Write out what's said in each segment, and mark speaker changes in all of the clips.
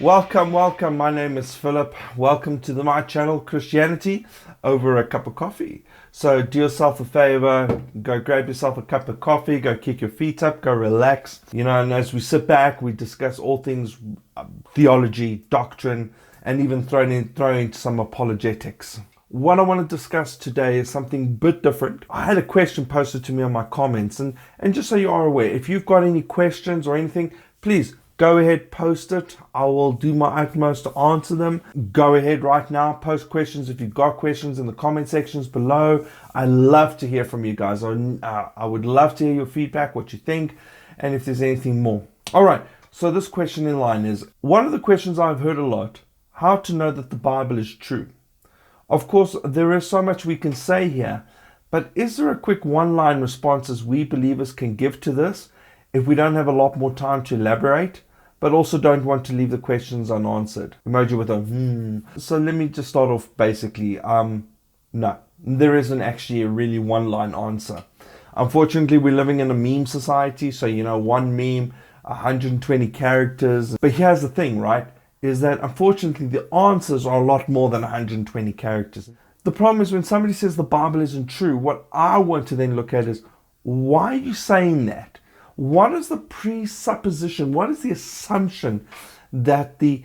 Speaker 1: Welcome. My name is Philip. Welcome to my channel, Christianity over a cup of coffee. So do yourself a favor, go grab yourself a cup of coffee, go kick your feet up, go relax. And as we sit back, we discuss all things theology, doctrine, and even throw in some apologetics. What I want to discuss today is something a bit different. I had a question posted to me on my comments, and just so you are aware, if you've got any questions or anything, please go ahead, post it. I will do my utmost to answer them. Go ahead right now, post questions if you've got questions in the comment sections below. I love to hear from you guys. I would love to hear your feedback, what you think, and if there's anything more. All right, so this question in line is, one of the questions I've heard a lot, how to know that the Bible is true. Of course, there is so much we can say here, but is there a quick one-line response as we believers can give to this if we don't have a lot more time to elaborate, but also don't want to leave the questions unanswered? Emoji with a So let me just start off basically. No, there isn't actually a really one-line answer. Unfortunately, we're living in a meme society, so one meme, 120 characters. But here's the thing, right? Is that unfortunately the answers are a lot more than 120 characters. The problem is when somebody says the Bible isn't true, what I want to then look at is, why are you saying that? What is the presupposition? What is the assumption that the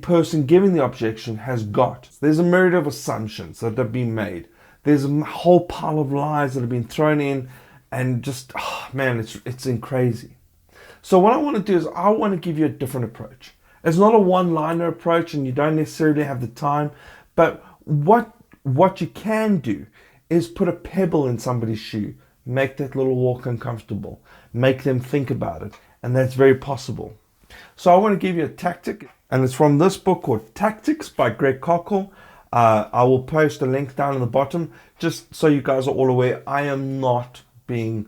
Speaker 1: person giving the objection has got? There's a myriad of assumptions that have been made. There's a whole pile of lies that have been thrown in, and just, it's crazy. So what I want to do is I want to give you a different approach. It's not a one-liner approach, and you don't necessarily have the time, but what you can do is put a pebble in somebody's shoe, make that little walk uncomfortable, make them think about it, and that's very possible. So I want to give you a tactic, and it's from this book called Tactics by Greg Cockle. I will post a link down in the bottom, just so you guys are all aware. I am not being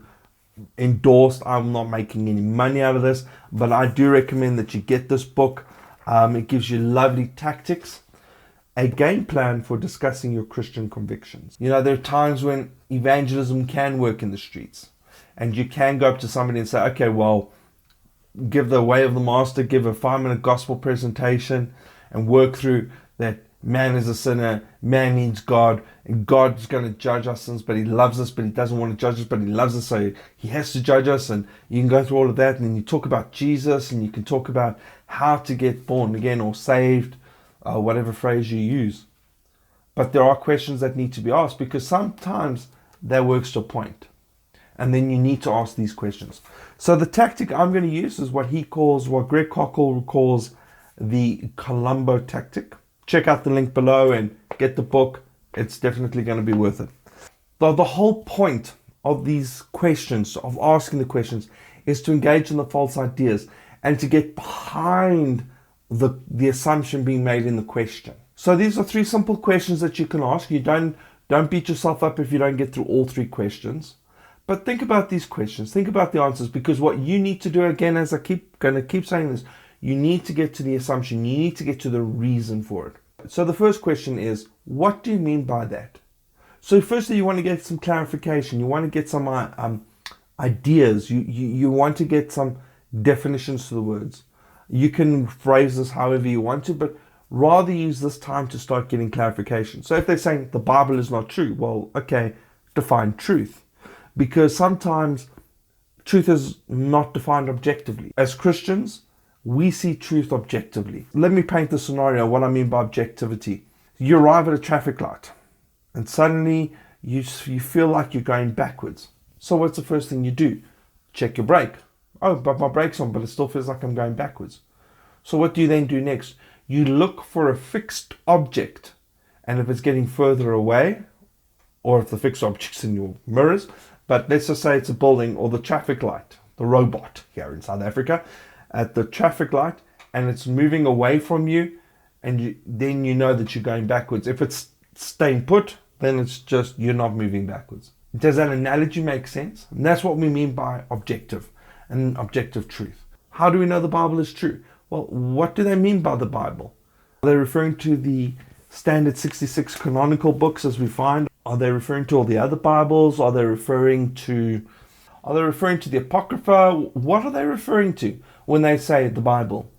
Speaker 1: endorsed. I'm not making any money out of this, but I do recommend that you get this book. It gives you lovely tactics, a game plan for discussing your Christian convictions. There are times when evangelism can work in the streets, and you can go up to somebody and say, okay, well, give the way of the master, give a 5-minute gospel presentation, and work through that man is a sinner, man needs God, and God's going to judge our sins, but he loves us, but he doesn't want to judge us, but he loves us, so he has to judge us. And you can go through all of that, and then you talk about Jesus, and you can talk about how to get born again or saved, whatever phrase you use. But there are questions that need to be asked, because sometimes that works to a point, and then you need to ask these questions. So the tactic I'm going to use is what Greg Cockle calls the Colombo tactic. Check out the link below and get the book. It's definitely going to be worth it. The whole point of these questions, of asking the questions, is to engage in the false ideas and to get behind the assumption being made in the question. So these are 3 simple questions that you can ask. You don't beat yourself up if you don't get through all 3 questions. But think about these questions. Think about the answers, because what you need to do, again, as I going to keep saying this, you need to get to the assumption. You need to get to the reason for it. So the first question is, what do you mean by that? So firstly, you want to get some clarification. You want to get some ideas. You want to get some definitions to the words. You can phrase this however you want to, but rather use this time to start getting clarification. So if they're saying the Bible is not true, well, okay, define truth. Because sometimes truth is not defined objectively. As Christians, we see truth objectively. Let me paint the scenario, what I mean by objectivity. You arrive at a traffic light, and suddenly you feel like you're going backwards. So what's the first thing you do? Check your brake. Oh, but my brake's on, but it still feels like I'm going backwards. So what do you then do next? You look for a fixed object, and if it's getting further away, or if the fixed object's in your mirrors, but let's just say it's a building or the traffic light, the robot here in South Africa, at the traffic light, and it's moving away from you, and then you know that you're going backwards. If it's staying put, then it's just you're not moving backwards. Does that analogy make sense? And that's what we mean by objective and objective truth. How do we know the Bible is true? Well, what do they mean by the Bible? Are they referring to the standard 66 canonical books as we find? Are they referring to all the other Bibles? Are they referring to the Apocrypha? What are they referring to when they say the Bible?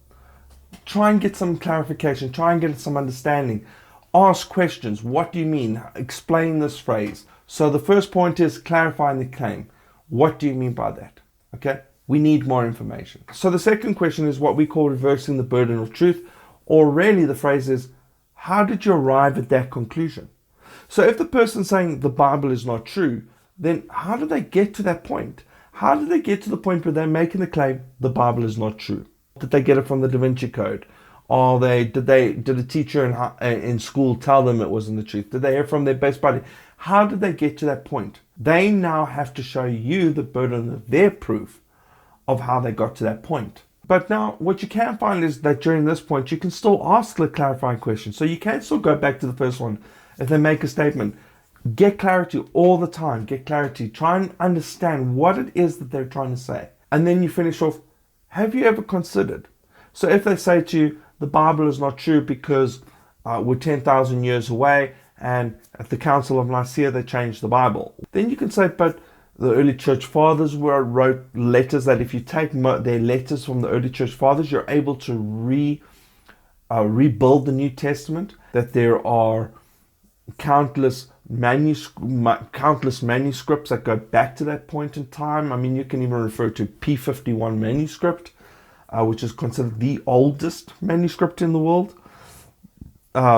Speaker 1: Try and get some clarification. Try and get some understanding. Ask questions. What do you mean? Explain this phrase. So the first point is clarifying the claim. What do you mean by that? Okay, we need more information. So the second question is what we call reversing the burden of truth, or really the phrase is, how did you arrive at that conclusion? So if the person's saying the Bible is not true, then how did they get to that point? How did they get to the point where they're making the claim the Bible is not true? Did they get it from the Da Vinci Code? Or did a teacher in school tell them it wasn't the truth? Did they hear from their best buddy? How did they get to that point? They now have to show you the burden of their proof of how they got to that point. But now what you can find is that during this point, you can still ask the clarifying question. So you can still go back to the first one. If they make a statement, get clarity all the time. Get clarity. Try and understand what it is that they're trying to say. And then you finish off, have you ever considered? So if they say to you, the Bible is not true because we're 10,000 years away, and at the Council of Nicaea they changed the Bible, then you can say, but the early church fathers wrote letters that if you take their letters from the early church fathers, you're able to rebuild the New Testament, that there are countless manuscripts that go back to that point in time. I mean, you can even refer to P51 manuscript, which is considered the oldest manuscript in the world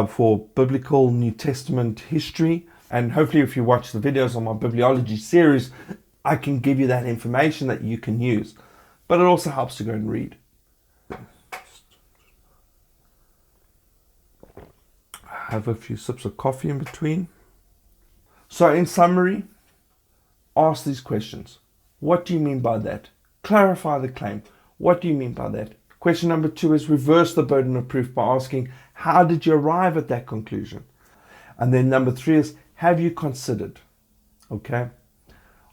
Speaker 1: for biblical New Testament history. And hopefully if you watch the videos on my bibliology series, I can give you that information that you can use. But it also helps to go and read. Have a few sips of coffee in between. So in summary, ask these questions. What do you mean by that? Clarify the claim. What do you mean by that? Question number 2 is reverse the burden of proof by asking, how did you arrive at that conclusion? And then number 3 is, have you considered? Okay.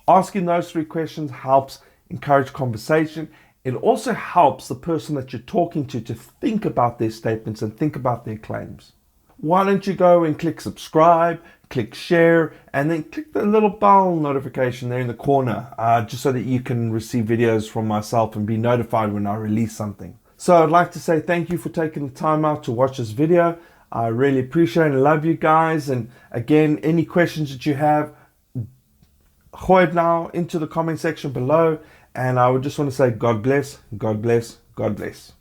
Speaker 1: Asking those 3 questions helps encourage conversation. It also helps the person that you're talking to think about their statements and think about their claims. Why don't you go and click subscribe, click share, and then click the little bell notification there in the corner, just so that you can receive videos from myself and be notified when I release something. So I'd like to say thank you for taking the time out to watch this video. I really appreciate and love you guys. And again, any questions that you have, gooi it now into the comment section below. And I would just want to say God bless, God bless, God bless.